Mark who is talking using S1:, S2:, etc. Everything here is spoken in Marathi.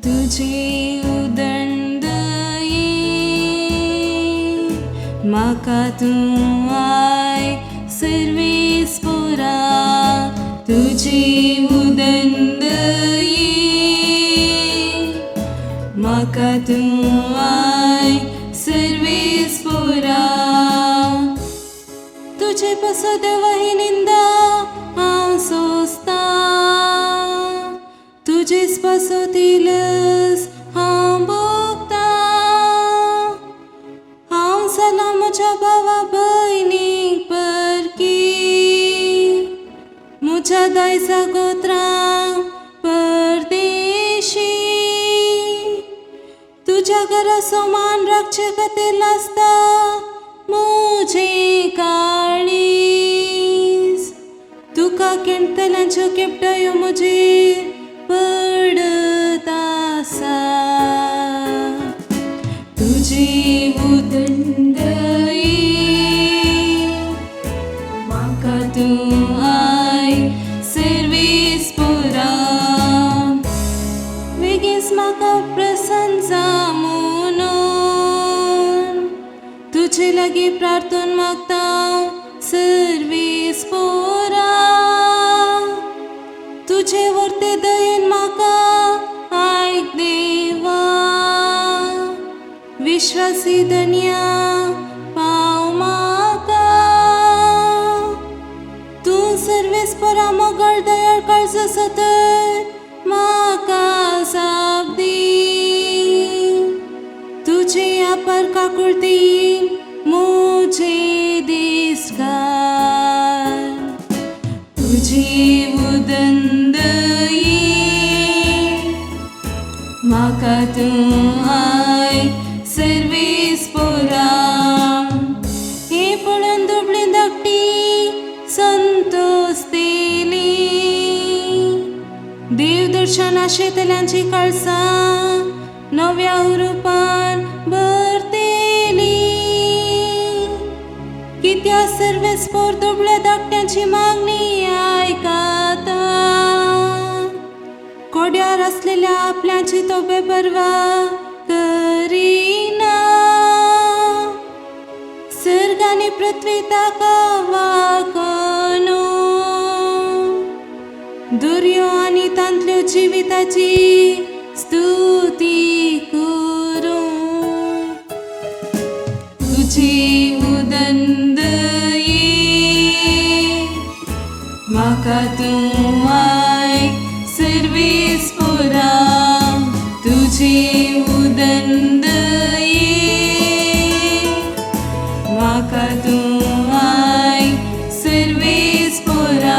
S1: तुझे उदंड ये म्हाका तूं आय सर्वेस्परा तुझे उदंड ये म्हाका तूं आय सर्वेस्परा तुझे पसद वहिनिंदा हांव सोंसता तुझेच पासोतीलस हांव भोगता हांव जाला म्हज्या भावा भयणीक परकी म्हज्या दायजा गोत्रांक परदेशी तुझ्या घरा समान राखचे खातीर लासता म्हजें काळीज तुका केणतल्यांच्यो केपटायो म्हजेर पडत आसा तुझी उदंड ये म्हाका तूं आय सर्वेस्परा बेगीस म्हाका प्रसन्न जा म्हणून तुझे लागीं प्रार्थना मागता सर्वेस्परा तुझे वर्ते दयेन म्हाका आयक देवा विश्वासी धन्या पाव म्हाका तूं सर्वेस्परा मोगळ दयाळ काळज सतर म्हाका साप दी तुझे अपार काकुळती मुझे दिसकार तुझी उदंड ये म्हाका तूं आय सर्वेस्परा हे पळोवन दुबळी धाकटी संतोसतेली देवदर्शन आशेतल्यांची काळसां नव्या उरूपान भरतेली कित्या सर्वेस्पर दुबळ्या धाकट्यांची मागणी आयकाता कोड्यार आसलेल्या आपल्याची तो बेपरवा करिना सर्ग आनी पृथ्वी ताका वाकनो दुर्यो आनी तांतल्यो जिविताची स्तुती करूं तुझी उदंड ये म्हाका तूं आय सर्वेस्परा तुझी उदंड ये म्हाका तूं आय सर्वेस्परा